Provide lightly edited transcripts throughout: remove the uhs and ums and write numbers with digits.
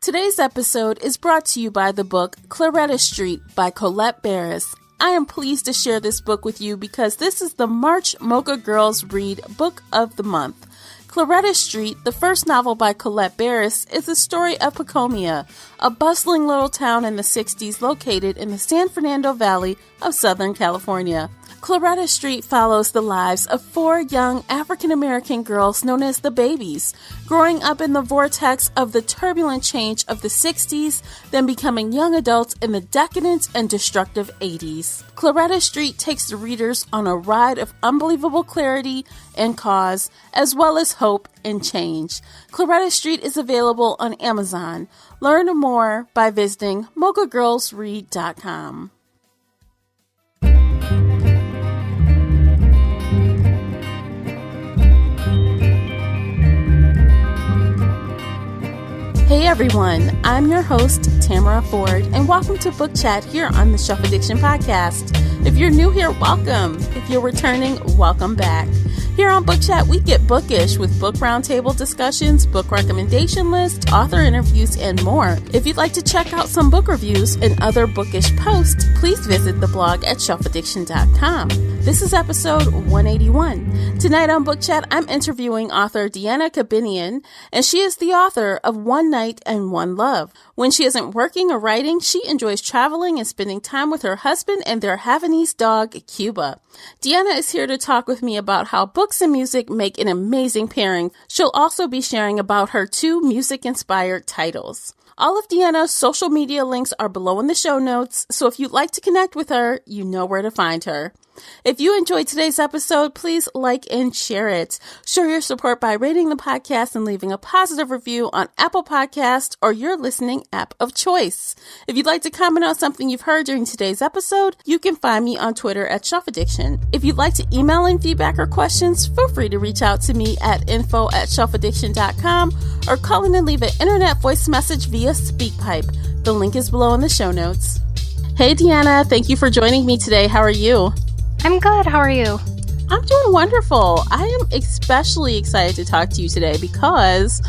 Today's episode is brought to you by the book Claretta Street by Colette Barris. I am pleased to share this book with you because this is the March Mocha Girls Read Book of the Month. Claretta Street, the first novel by Colette Barris, is the story of Pacomia, a bustling little town in the 60s located in the San Fernando Valley of Southern California. Claretta Street follows the lives of four young African-American girls known as the Babies, growing up in the vortex of the turbulent change of the 60s, then becoming young adults in the decadent and destructive 80s. Claretta Street takes the readers on a ride of unbelievable clarity and cause, as well as hope and change. Claretta Street is available on Amazon. Learn more by visiting mochagirlsread.com. Hey everyone, I'm your host, Tamara Ford, and welcome to Book Chat here on the Shelf Addiction Podcast. If you're new here, welcome. If you're returning, welcome back. Here on Book Chat, we get bookish with book roundtable discussions, book recommendation lists, author interviews, and more. If you'd like to check out some book reviews and other bookish posts, please visit the blog at shelfaddiction.com. This is episode 181. Tonight on Book Chat, I'm interviewing author Deanna Cabinian, and she is the author of One Night and One Love. When she isn't working or writing, she enjoys traveling and spending time with her husband and their Havanese dog, Cuba. Deanna is here to talk with me about how books and music make an amazing pairing. She'll also be sharing about her two music-inspired titles. All of Deanna's social media links are below in the show notes, so if you'd like to connect with her, you know where to find her. If you enjoyed today's episode, please like and share it. Show your support by rating the podcast and leaving a positive review on Apple Podcasts or your listening app of choice. If you'd like to comment on something you've heard during today's episode, you can find me on Twitter at Shelf Addiction. If you'd like to email in feedback or questions, feel free to reach out to me at info@shelfaddiction.com or call in and leave an internet voice message via SpeakPipe. The link is below in the show notes. Hey Deanna, thank you for joining me today. How are you? I'm good. How are you? I'm doing wonderful. I am especially excited to talk to you today because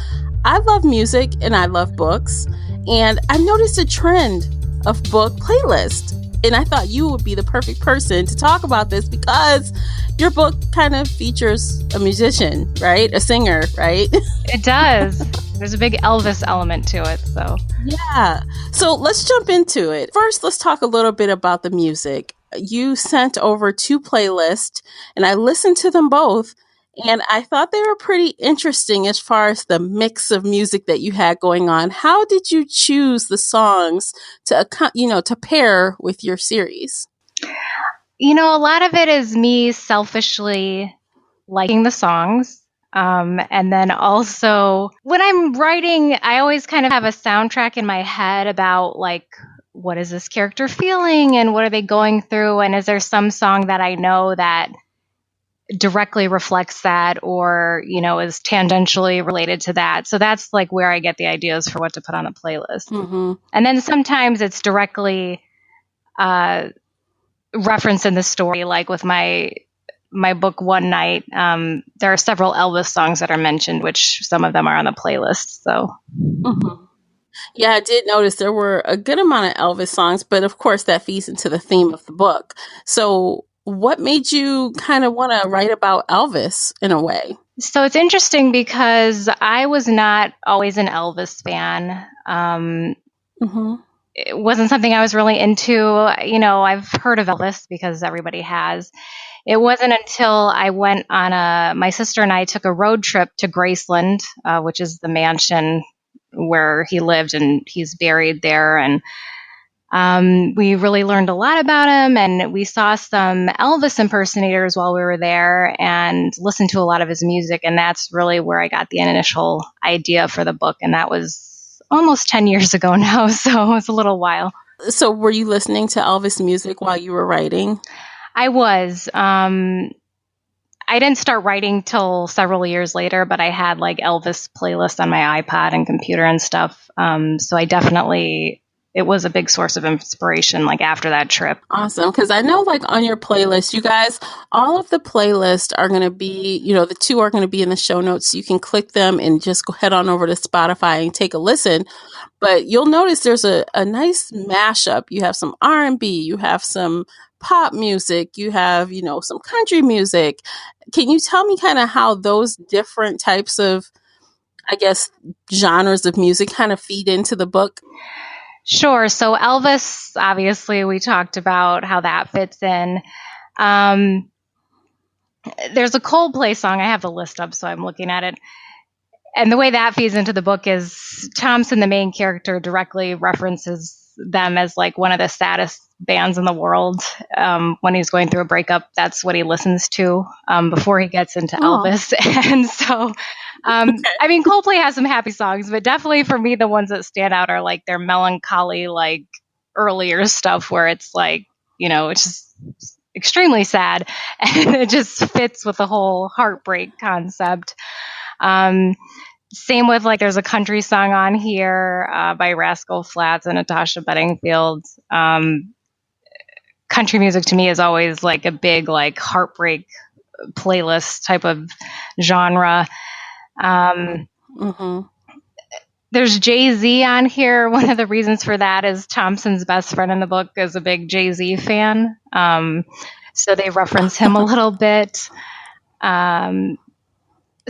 I love music and I love books, and I've noticed a trend of book playlists, and I thought you would be the perfect person to talk about this because your book kind of features a musician, right? A singer, right? It does. There's a big Elvis element to it, so. Yeah. So let's jump into it. First, let's talk a little bit about the music. You sent over two playlists, and I listened to them both, and I thought they were pretty interesting as far as the mix of music that you had going on. How did you choose the songs to pair with your series? You know, a lot of it is me selfishly liking the songs. And then also when I'm writing, I always kind of have a soundtrack in my head about like, what is this character feeling and what are they going through? And is there some song that I know that directly reflects that or, you know, is tangentially related to that? So that's like where I get the ideas for what to put on a playlist. Mm-hmm. And then sometimes it's directly referenced in the story, like with my book One Night. There are several Elvis songs that are mentioned, which some of them are on the playlist. So. Mm-hmm. Yeah, I did notice there were a good amount of Elvis songs, but of course that feeds into the theme of the book. So what made you kind of want to write about Elvis in a way? So it's interesting because I was not always an Elvis fan. It wasn't something I was really into. You know, I've heard of Elvis because everybody has. It wasn't until I went on my sister and I took a road trip to Graceland, which is the mansion where he lived, and he's buried there. And we really learned a lot about him, and we saw some Elvis impersonators while we were there and listened to a lot of his music. And that's really where I got the initial idea for the book. And that was almost 10 years ago now. So it was a little while. So were you listening to Elvis music while you were writing? I was. I didn't start writing till several years later, but I had like Elvis playlists on my iPod and computer and stuff. So I definitely it was a big source of inspiration, like after that trip. Awesome. Because I know, like, on your playlist, you guys, all of the playlists are going to be, the two are going to be in the show notes. So you can click them and just go head on over to Spotify and take a listen. But you'll notice there's a nice mashup. You have some R&B, you have some pop music, you have, some country music. Can you tell me kind of how those different types of, I guess, genres of music kind of feed into the book? Sure. So Elvis, obviously, we talked about how that fits in. There's a Coldplay song. I have the list up, so I'm looking at it. And the way that feeds into the book is Thompson, the main character, directly references them as like one of the saddest bands in the world. When he's going through a breakup, that's what he listens to before he gets into Elvis. And so, I mean, Coldplay has some happy songs, but definitely for me, the ones that stand out are like their melancholy, like earlier stuff where it's like, it's just extremely sad and it just fits with the whole heartbreak concept. Same with like there's a country song on here by Rascal Flatts and Natasha Bedingfield. Country music to me is always like a big like heartbreak playlist type of genre. There's Jay-Z on here. One of the reasons for that is Thompson's best friend in the book is a big Jay-Z fan. So they reference him a little bit.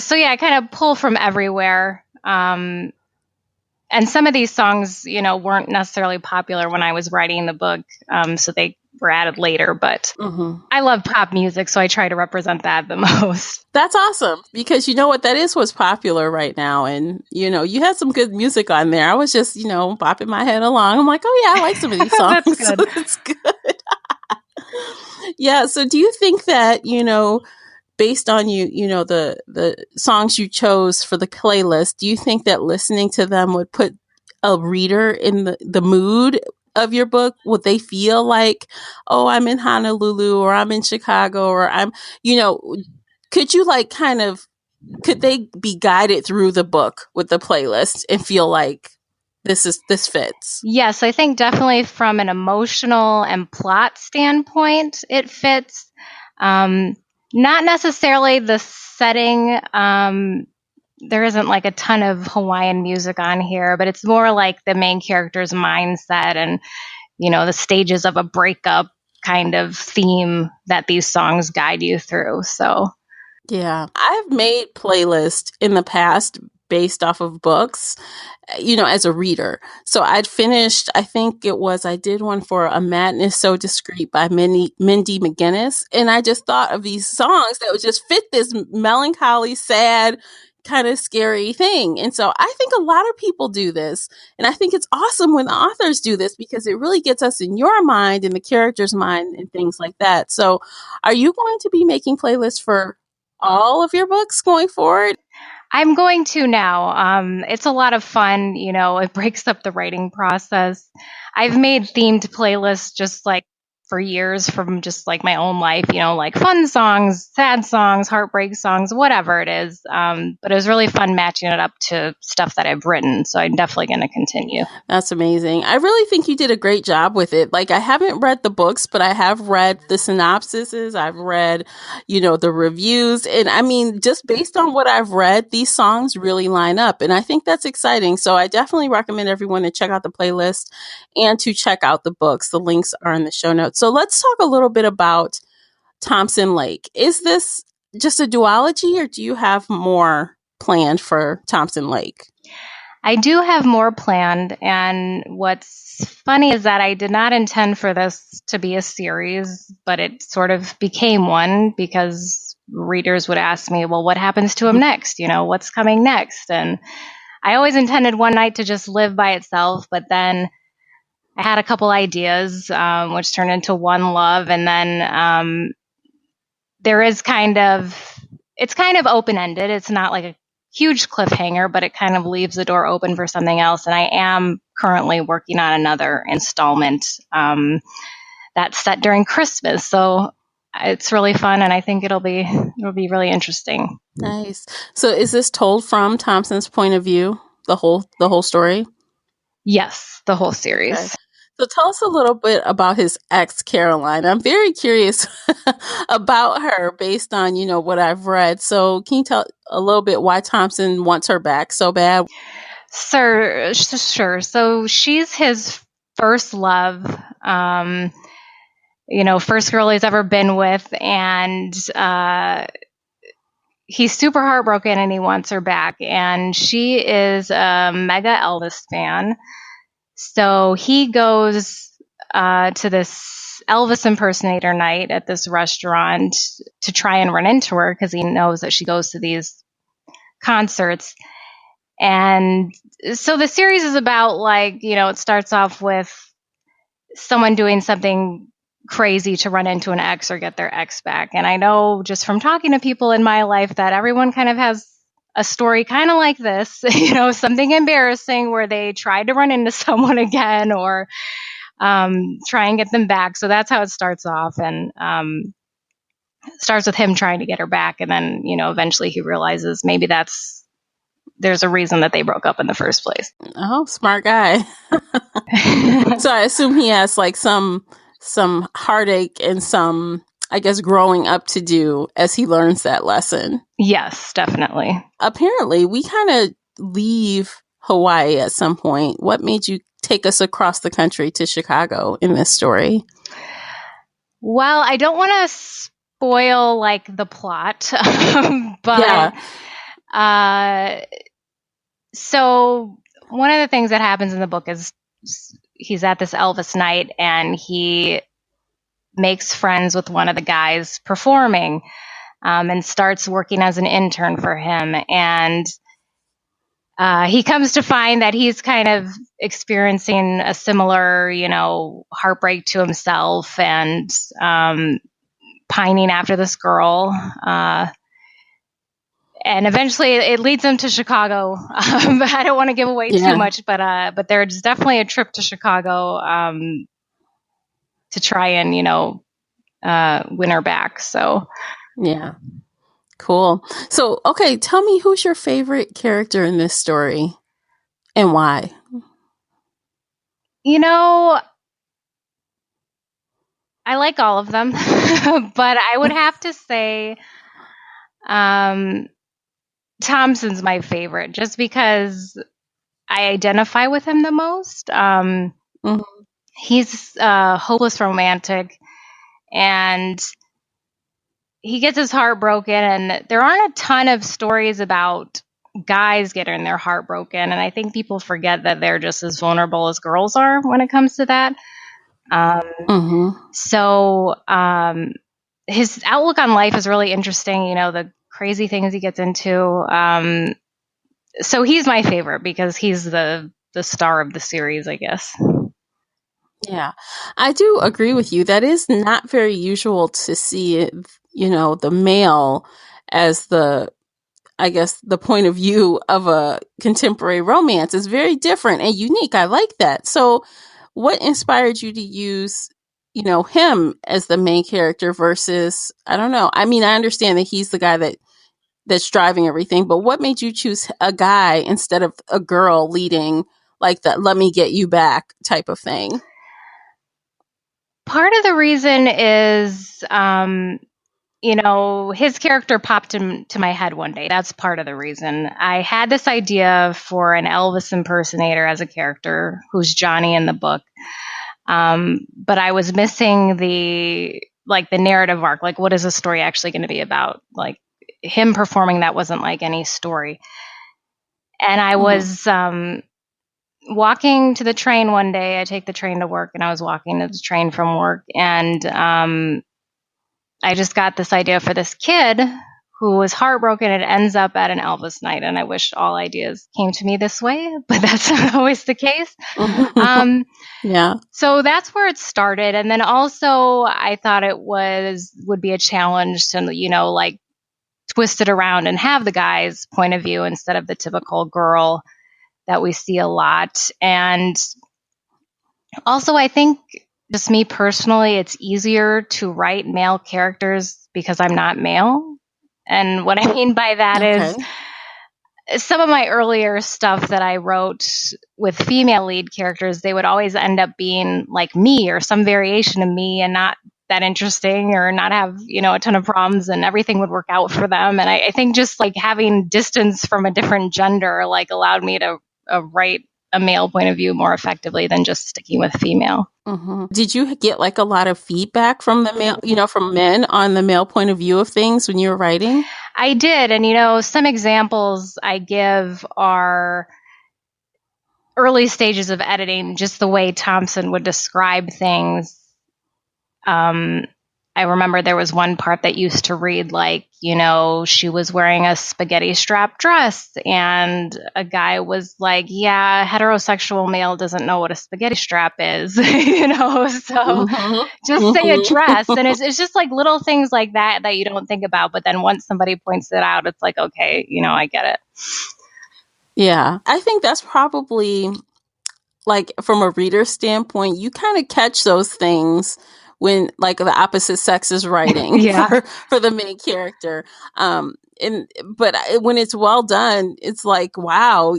So yeah, I kind of pull from everywhere. And some of these songs, weren't necessarily popular when I was writing the book. So they were added later, but I love pop music, so I try to represent that the most. That's awesome, because you know what, that is what's popular right now. And, you had some good music on there. I was just, bopping my head along. I'm like, oh yeah, I like some of these songs. That's good. That's good. Yeah. So do you think that, based on the songs you chose for the playlist, do you think that listening to them would put a reader in the mood of your book? Would they feel like, oh, I'm in Honolulu, or I'm in Chicago, or I'm, could you like could they be guided through the book with the playlist and feel like this fits? Yes, I think definitely from an emotional and plot standpoint, it fits. Not necessarily the setting. There isn't like a ton of Hawaiian music on here, but it's more like the main character's mindset and, the stages of a breakup kind of theme that these songs guide you through. So, yeah, I've made playlists in the past based off of books, as a reader. So I'd finished, I did one for A Madness So Discreet by Mindy McGinnis. And I just thought of these songs that would just fit this melancholy, sad, kind of scary thing. And so I think a lot of people do this. And I think it's awesome when the authors do this, because it really gets us in your mind and the character's mind and things like that. So are you going to be making playlists for all of your books going forward? I'm going to now. It's a lot of fun. It breaks up the writing process. I've made themed playlists just like for years from just like my own life, like fun songs, sad songs, heartbreak songs, whatever it is. But it was really fun matching it up to stuff that I've written. So I'm definitely going to continue. That's amazing. I really think you did a great job with it. Like, I haven't read the books, but I have read the synopsises. I've read, the reviews. And I mean, just based on what I've read, these songs really line up. And I think that's exciting. So I definitely recommend everyone to check out the playlist and to check out the books. The links are in the show notes. So let's talk a little bit about Thompson Lake. Is this just a duology, or do you have more planned for Thompson Lake? I do have more planned. And what's funny is that I did not intend for this to be a series, but it sort of became one because readers would ask me, well, what happens to him next? What's coming next? And I always intended one night to just live by itself, but then I had a couple ideas, which turned into One Love. And then there is it's kind of open-ended. It's not like a huge cliffhanger, but it kind of leaves the door open for something else. And I am currently working on another installment that's set during Christmas. So it's really fun, and I think it'll be really interesting. Nice. So is this told from Thompson's point of view, the whole story? Yes, the whole Okay. series. So tell us a little bit about his ex, Caroline. I'm very curious about her based on, what I've read. So can you tell a little bit why Thompson wants her back so bad? Sure. So she's his first love, first girl he's ever been with. And he's super heartbroken and he wants her back. And she is a mega Elvis fan. So he goes to this Elvis impersonator night at this restaurant to try and run into her because he knows that she goes to these concerts. And so the series is about it starts off with someone doing something crazy to run into an ex or get their ex back. And I know just from talking to people in my life that everyone kind of has a story kind of like this, something embarrassing where they tried to run into someone again or try and get them back. So that's how it starts off. And starts with him trying to get her back. And then, eventually he realizes maybe there's a reason that they broke up in the first place. Oh, smart guy. So I assume he has some heartache and some, I guess, growing up to do as he learns that lesson. Yes, definitely. Apparently, we kind of leave Hawaii at some point. What made you take us across the country to Chicago in this story? Well, I don't want to spoil the plot, but so one of the things that happens in the book is he's at this Elvis night and he makes friends with one of the guys performing and starts working as an intern for him. And he comes to find that he's kind of experiencing a similar, heartbreak to himself and pining after this girl. And eventually it leads him to Chicago. I don't want to give away too much, but there's definitely a trip to Chicago to try and, win her back. So, yeah. Cool. So, okay, tell me, who's your favorite character in this story and why? I like all of them, but I would have to say Thompson's my favorite just because I identify with him the most. Mm-hmm. He's a hopeless romantic and he gets his heart broken, and there aren't a ton of stories about guys getting their heart broken. And I think people forget that they're just as vulnerable as girls are when it comes to that. So his outlook on life is really interesting. The crazy things he gets into. So he's my favorite because he's the star of the series, I guess. Yeah, I do agree with you. That is not very usual to see, the male as I guess, the point of view of a contemporary romance is very different and unique. I like that. So what inspired you to use, him as the main character versus, I don't know. I mean, I understand that he's the guy that's driving everything, but what made you choose a guy instead of a girl leading like that "let me get you back" type of thing? Part of the reason is, his character popped into my head one day. That's part of the reason. I had this idea for an Elvis impersonator as a character who's Johnny in the book. But I was missing the narrative arc. Like, what is the story actually going to be about? Like, him performing that wasn't like any story. And I was walking to the train one day. I take the train to work, and I was walking to the train from work, and I just got this idea for this kid who was heartbroken and ends up at an Elvis night. And I wish all ideas came to me this way, but that's not always the case. Yeah. So that's where it started. And then also I thought it would be a challenge to, twist it around and have the guy's point of view instead of the typical girl that we see a lot. And also I think, just me personally, it's easier to write male characters because I'm not male. And what I mean by that is some of my earlier stuff that I wrote with female lead characters, they would always end up being like me or some variation of me and not that interesting or not have, a ton of problems, and everything would work out for them. And I think just like having distance from a different gender like allowed me to write a male point of view more effectively than just sticking with female. Mm-hmm. Did you get like a lot of feedback from the male, from men on the male point of view of things when you were writing? I did. And, some examples I give are early stages of editing, just the way Thompson would describe things. I remember there was one part that used to read like, she was wearing a spaghetti strap dress, and a guy was like, yeah, heterosexual male doesn't know what a spaghetti strap is, so just say a dress. And it's just like little things like that you don't think about. But then once somebody points it out, it's like, okay, I get it. Yeah, I think that's probably like from a reader standpoint, you kind of catch those things when like the opposite sex is writing for the main character. But when it's well done, it's like, wow,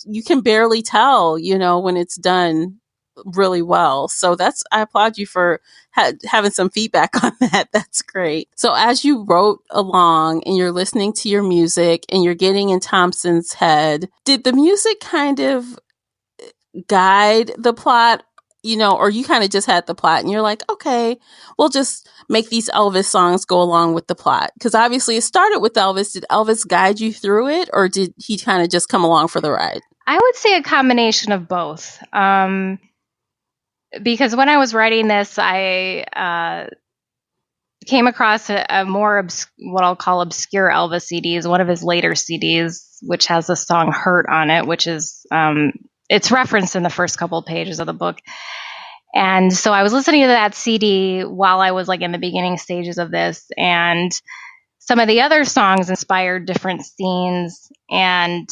you can barely tell, when it's done really well. So I applaud you for having some feedback on that. That's great. So as you wrote along and you're listening to your music and you're getting in Thompson's head, did the music kind of guide the plot, or you kind of just had the plot and you're like, okay, we'll just make these Elvis songs go along with the plot? Because obviously it started with Elvis. Did Elvis guide you through it, or did he kind of just come along for the ride? I would say a combination of both. Because when I was writing this, I came across a more what I'll call obscure Elvis CDs, one of his later CDs, which has the song "Hurt" on it, which is it's referenced in the first couple of pages of the book. And so I was listening to that CD while I was like in the beginning stages of this, and some of the other songs inspired different scenes. And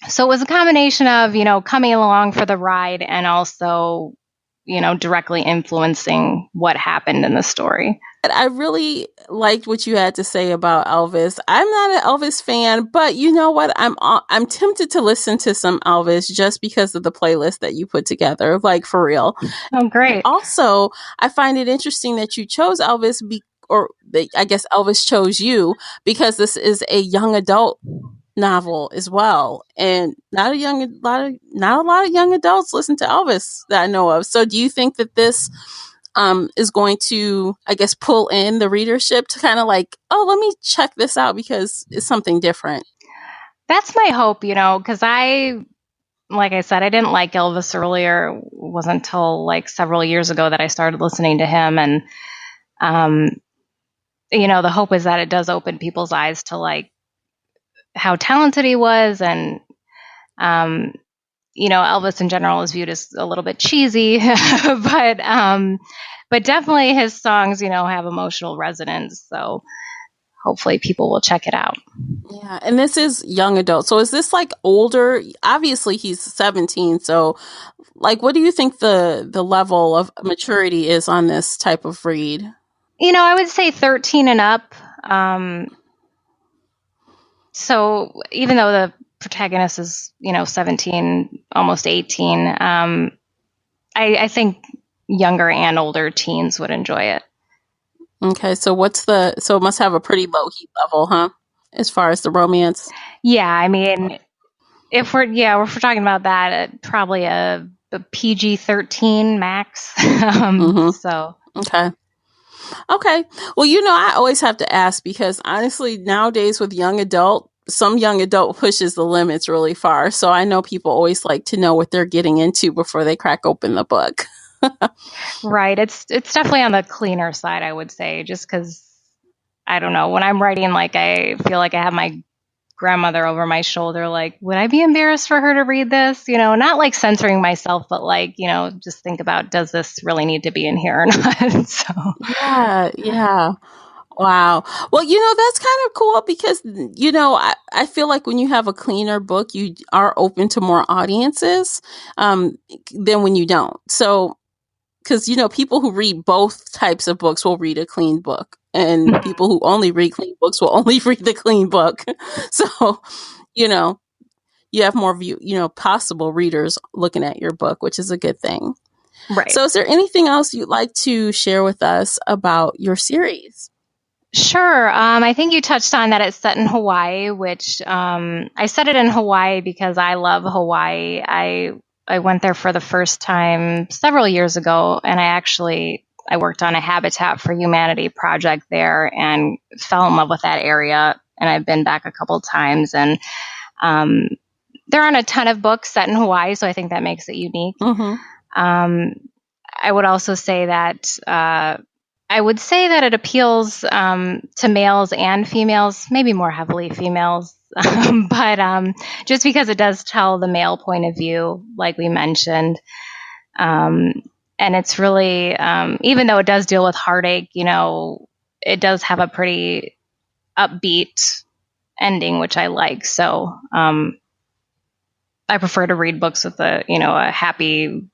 so it was a combination of, coming along for the ride and also, directly influencing what happened in the story. I really liked what you had to say about Elvis. I'm not an Elvis fan, but you know what? I'm tempted to listen to some Elvis just because of the playlist that you put together, like for real. Oh, great. Also, I find it interesting that you chose Elvis, I guess Elvis chose you, because this is a young adult novel as well, and not a lot of young adults listen to Elvis that I know of. So do you think that this is going to, I guess, pull in the readership to kind of like, oh, let me check this out because it's something different? That's my hope, because like I said, I didn't like Elvis earlier. It wasn't until like several years ago that I started listening to him. And, the hope is that it does open people's eyes to like how talented he was. And, Elvis in general is viewed as a little bit cheesy, but definitely his songs, have emotional resonance. So hopefully people will check it out. Yeah. And this is young adult. So is this like older? Obviously he's 17. So like, what do you think the level of maturity is on this type of read? I would say 13 and up. So even though the protagonist is, 17, almost 18, I think younger and older teens would enjoy it. Okay, so it must have a pretty low heat level, huh? As far as the romance. Yeah, I mean, if we're talking about that, probably a PG-13 max. So okay. Well, I always have to ask because honestly, nowadays with some young adult pushes the limits really far. So I know people always like to know what they're getting into before they crack open the book. Right. It's definitely on the cleaner side, I would say, just because, I don't know, when I'm writing, like, I feel like I have my grandmother over my shoulder, like, would I be embarrassed for her to read this? Not like censoring myself, but like, just think about, does this really need to be in here or not? So Yeah. Wow. Well, that's kind of cool because, I feel like when you have a cleaner book, you are open to more audiences than when you don't. So because, people who read both types of books will read a clean book, and people who only read clean books will only read the clean book. So, you have more possible readers looking at your book, which is a good thing. Right. So is there anything else you'd like to share with us about your series? Sure. I think you touched on that it's set in Hawaii, which I set it in Hawaii because I love Hawaii. I went there for the first time several years ago, and I worked on a Habitat for Humanity project there and fell in love with that area. And I've been back a couple times, and there aren't a ton of books set in Hawaii, so I think that makes it unique. I would also say that it appeals to males and females, maybe more heavily females, but just because it does tell the male point of view, like we mentioned. And it's really, even though it does deal with heartache, it does have a pretty upbeat ending, which I like. So I prefer to read books with a happy,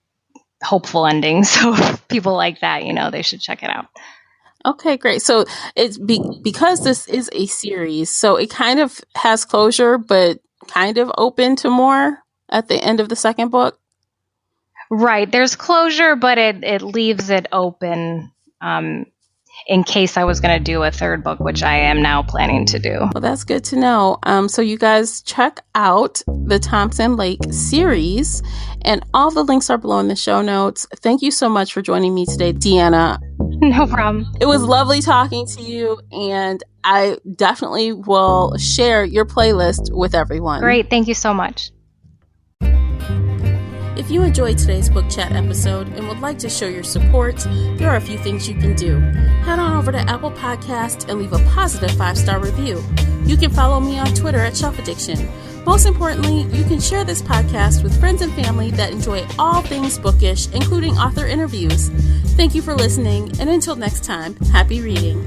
hopeful ending. So if people like that, they should check it out. Okay, great. So it's because this is a series, so it kind of has closure, but kind of open to more at the end of the second book. Right. There's closure, but it leaves it open in case I was going to do a third book, which I am now planning to do. Well, that's good to know. So you guys check out the Thompson Lake series, and all the links are below in the show notes. Thank you so much for joining me today, Deanna. No problem. It was lovely talking to you, and I definitely will share your playlist with everyone. Great. Thank you so much. If you enjoyed today's book chat episode and would like to show your support, there are a few things you can do. Head on over to Apple Podcasts and leave a positive 5-star review. You can follow me on Twitter at Shelf Addiction. Most importantly, you can share this podcast with friends and family that enjoy all things bookish, including author interviews. Thank you for listening, and until next time, happy reading.